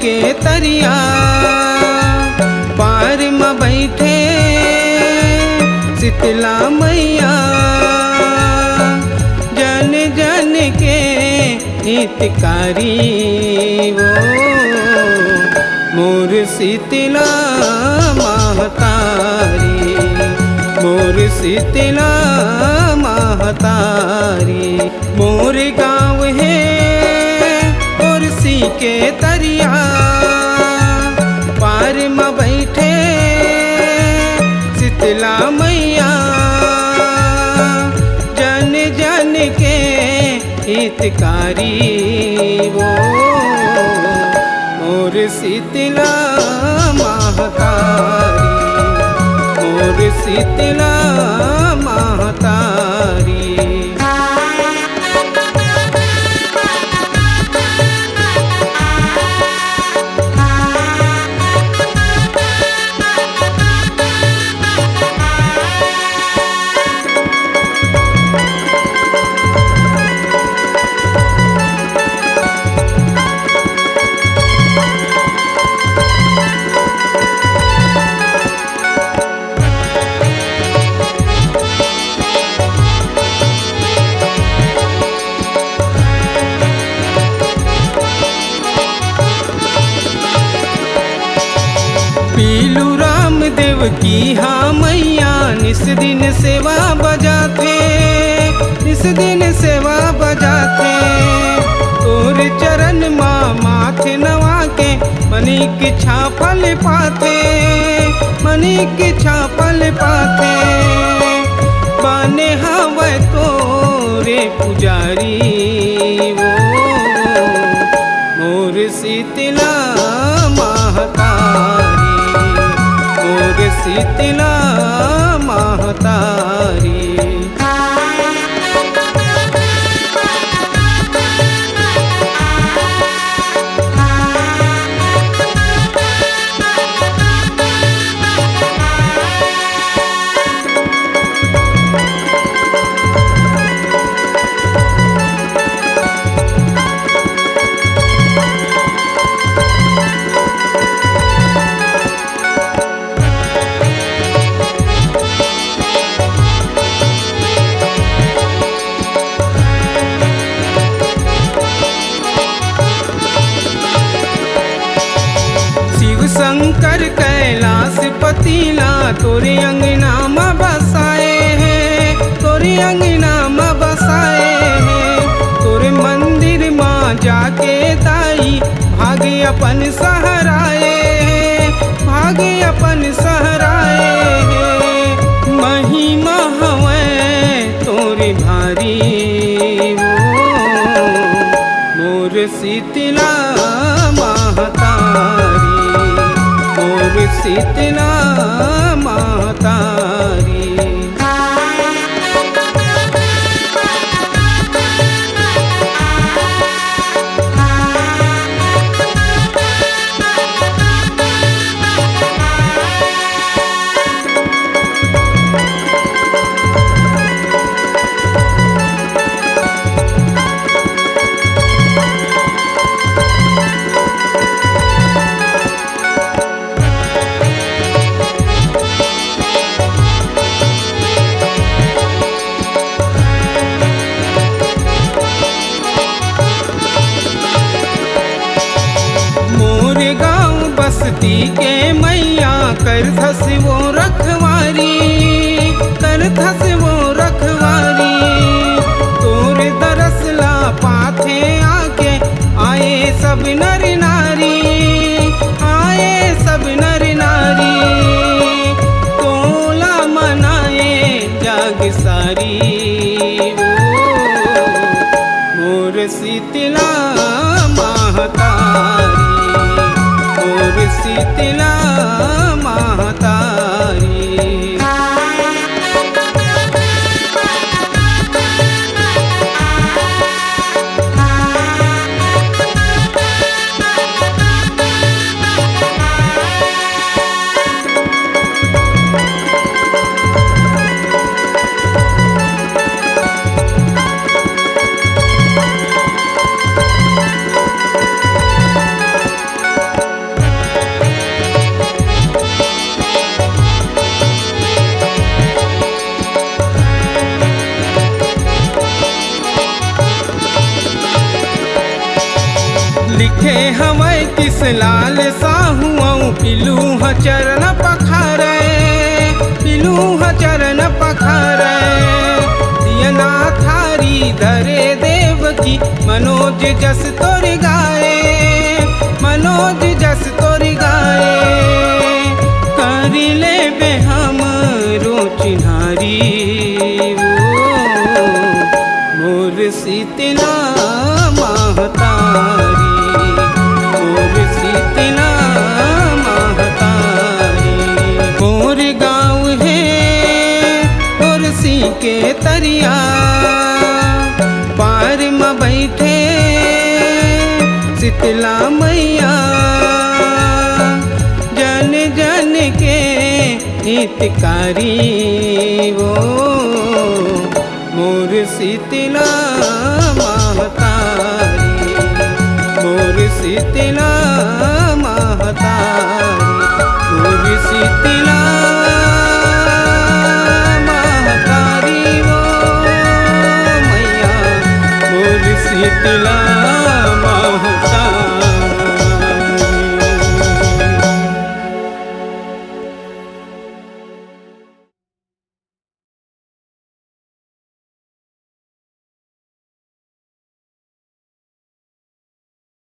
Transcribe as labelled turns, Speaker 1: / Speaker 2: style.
Speaker 1: के तरिया पार में बैठे शीतला मैया जन जन के हितकारी वो मोर शीतला महतारी मोर शीतला महतारी। मोर गाँव है कुर्सी के तरिया पार में बैठे शीतला मैया जन जन के हितकारी वो मोर शीतला महतारी मोर शीतला महतारी। पीलू रामदेव की हाँ मैया निस दिन सेवा बजाते निस दिन सेवा बजाते तोर चरण माँ माथे नवा के मनिक छापल पाते मनिक छापल पाते बने हवे तोरे पुजारी वो मोर शीतला महतारी मोर शीतला महतारी। शंकर कैलाश पतिला तोरे अंगना में बसाए हैं तोरे अंगना में बसाए हैं तोरे मंदिर में जाके ताई भागे अपन सहराए भागे अपन सहराए हैं महिमा हवे तोरे भारी वो मोर शीतला महतारी मोर शीतला महतारी। बस्ती के मैया कर धस वो रखवारी कर धस वो रखवारी तोर दरसला पाथे आके आए सब नर नारी आए सब नर नारी तोला मनाए जाग सारी मोर शीतला महतारी मोर शीतला महतारी। लिखे हमें किस लाल साहू पिलू ह चरण पखारे, पिलू ह चरण पखारे। दियना थारी धरे देव की मनोज जस तोर गाए, मनोज जस तोर गाए। कर ले बे हम रो चिन्हारी मोर शीतला महतारी, मोर शीतला महतारी। मोर गाँव है तुलसी के तरिया, पार में बैठे शीतला मैया। जन जन के हितकारी वो मोर शीतला महतारी, मोर शीतला महतारी, मोर शीतला महतारी वो मैया, मोर शीतला।